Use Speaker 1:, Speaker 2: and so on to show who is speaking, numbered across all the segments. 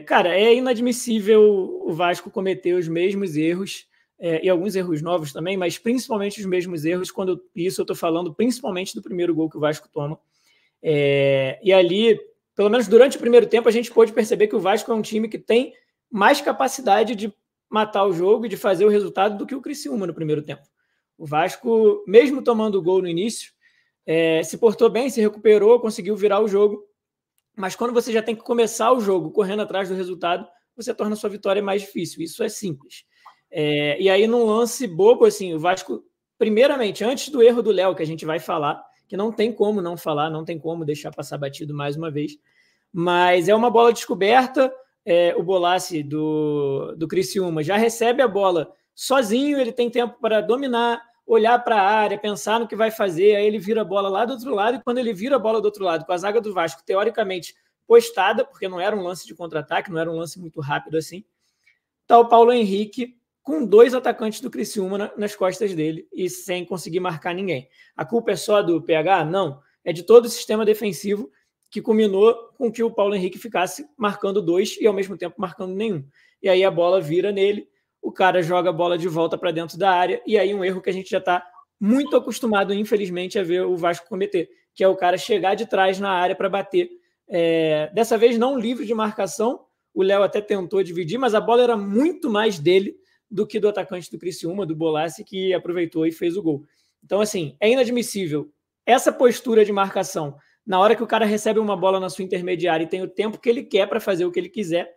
Speaker 1: Cara, é inadmissível o Vasco cometer os mesmos erros, e alguns erros novos também, mas principalmente os mesmos erros, isso eu estou falando principalmente do primeiro gol que o Vasco toma. E ali, pelo menos durante o primeiro tempo, a gente pôde perceber que o Vasco é um time que tem mais capacidade de matar o jogo e de fazer o resultado do que o Criciúma no primeiro tempo. O Vasco, mesmo tomando o gol no início, se portou bem, se recuperou, conseguiu virar o jogo, mas quando você já tem que começar o jogo correndo atrás do resultado, você torna a sua vitória mais difícil. Isso é simples. E aí, num lance bobo, assim, o Vasco, primeiramente, antes do erro do Léo, que a gente vai falar, que não tem como não falar, não tem como deixar passar batido mais uma vez, mas é uma bola descoberta, o Bolassi do Criciúma já recebe a bola sozinho, ele tem tempo para dominar, olhar para a área, pensar no que vai fazer, aí ele vira a bola lá do outro lado, e quando ele vira a bola do outro lado, com a zaga do Vasco teoricamente postada, porque não era um lance de contra-ataque, não era um lance muito rápido assim, tá o Paulo Henrique com 2 atacantes do Criciúma nas costas dele e sem conseguir marcar ninguém. A culpa é só do PH? Não. É de todo o sistema defensivo que culminou com que o Paulo Henrique ficasse marcando 2 e ao mesmo tempo marcando nenhum. E aí a bola vira nele, o cara joga a bola de volta para dentro da área, e aí um erro que a gente já está muito acostumado, infelizmente, a ver o Vasco cometer, que é o cara chegar de trás na área para bater. Dessa vez não livre de marcação, o Léo até tentou dividir, mas a bola era muito mais dele do que do atacante do Criciúma, do Bolassi, que aproveitou e fez o gol. Então, assim, é inadmissível essa postura de marcação na hora que o cara recebe uma bola na sua intermediária e tem o tempo que ele quer para fazer o que ele quiser,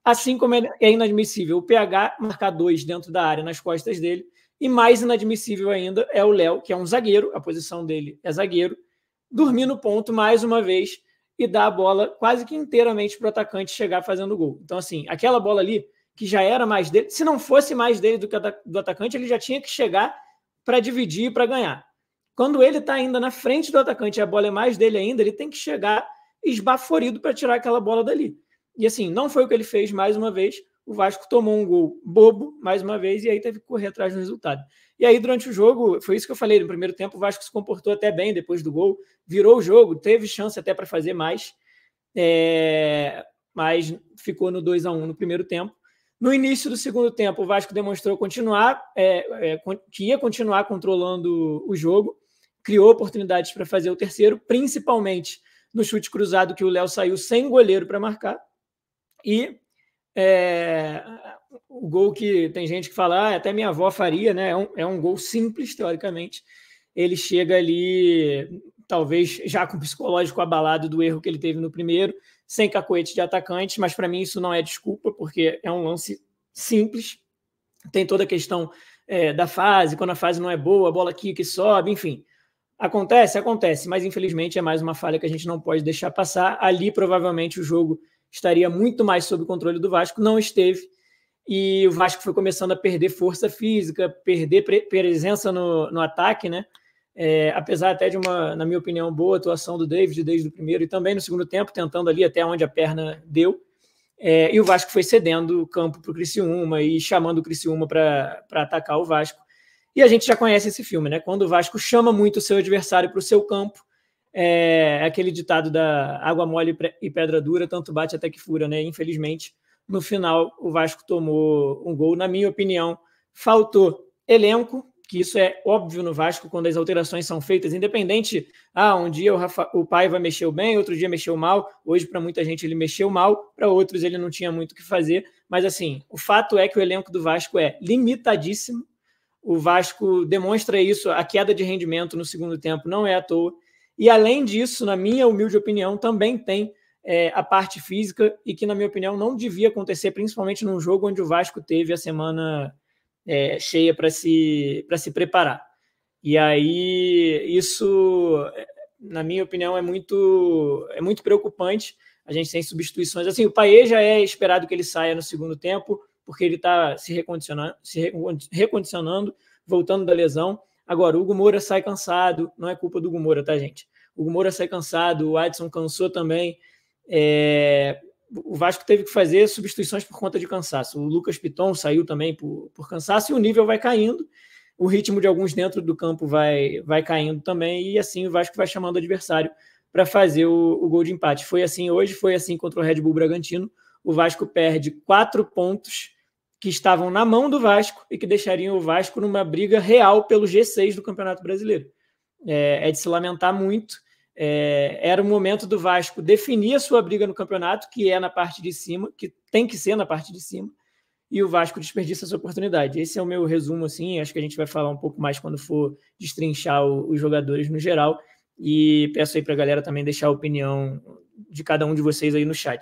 Speaker 1: assim como é inadmissível o PH marcar 2 dentro da área nas costas dele, e mais inadmissível ainda é o Léo, que é um zagueiro, a posição dele é zagueiro, dormir no ponto mais uma vez e dar a bola quase que inteiramente para o atacante chegar fazendo o gol. Então, assim, aquela bola ali, que já era mais dele, se não fosse mais dele do que do atacante, ele já tinha que chegar para dividir e para ganhar. Quando ele está ainda na frente do atacante e a bola é mais dele ainda, ele tem que chegar esbaforido para tirar aquela bola dali. E assim, não foi o que ele fez mais uma vez. O Vasco tomou um gol bobo mais uma vez e aí teve que correr atrás do resultado. E aí, durante o jogo, foi isso que eu falei, no primeiro tempo o Vasco se comportou até bem depois do gol, virou o jogo, teve chance até para fazer mais, mas ficou no 2-1 no primeiro tempo. No início do segundo tempo, o Vasco demonstrou que ia continuar controlando o jogo, criou oportunidades para fazer o terceiro, principalmente no chute cruzado que o Léo saiu sem goleiro para marcar. E o gol que tem gente que fala, até minha avó faria, né? É um gol simples, teoricamente. Ele chega ali, talvez já com o psicológico abalado do erro que ele teve no primeiro, sem cacoete de atacante, mas para mim isso não é desculpa, porque é um lance simples. Tem toda a questão da fase, quando a fase não é boa, a bola quica e sobe, enfim. Acontece, mas infelizmente é mais uma falha que a gente não pode deixar passar. Ali, provavelmente, o jogo estaria muito mais sob o controle do Vasco, não esteve, e o Vasco foi começando a perder força física, perder presença no ataque, né? Apesar até de uma, na minha opinião, boa atuação do David desde o primeiro e também no segundo tempo, tentando ali até onde a perna deu, e o Vasco foi cedendo o campo para o Criciúma e chamando o Criciúma para atacar o Vasco. E a gente já conhece esse filme, né? Quando o Vasco chama muito o seu adversário para o seu campo, aquele ditado da água mole e pedra dura, tanto bate até que fura, né? Infelizmente, no final, o Vasco tomou um gol. Na minha opinião, faltou elenco, que isso é óbvio no Vasco quando as alterações são feitas, independente, um dia o Paiva mexeu bem, outro dia mexeu mal, hoje para muita gente ele mexeu mal, para outros ele não tinha muito o que fazer, mas assim, o fato é que o elenco do Vasco é limitadíssimo, o Vasco demonstra isso, a queda de rendimento no segundo tempo não é à toa, e além disso, na minha humilde opinião, também tem a parte física e que, na minha opinião, não devia acontecer, principalmente num jogo onde o Vasco teve a semana cheia para se preparar. E aí, isso, na minha opinião, é muito preocupante. A gente tem substituições. Assim, o Payet já é esperado que ele saia no segundo tempo, porque ele está se recondicionando, voltando da lesão. Agora, o Hugo Moura sai cansado, não é culpa do Hugo Moura, tá, gente? O Hugo Moura sai cansado, o Adson cansou também. O Vasco teve que fazer substituições por conta de cansaço. O Lucas Piton saiu também por cansaço e o nível vai caindo. O ritmo de alguns dentro do campo vai caindo também e assim o Vasco vai chamando o adversário para fazer o gol de empate. Foi assim hoje, foi assim contra o Red Bull Bragantino. o Vasco perde 4 pontos que estavam na mão do Vasco e que deixariam o Vasco numa briga real pelo G6 do Campeonato Brasileiro. É de se lamentar muito. Era o momento do Vasco definir a sua briga no campeonato, que é na parte de cima, que tem que ser na parte de cima, e o Vasco desperdiça essa oportunidade. Esse é o meu resumo, assim, acho que a gente vai falar um pouco mais quando for destrinchar os jogadores no geral, e peço aí para a galera também deixar a opinião de cada um de vocês aí no chat.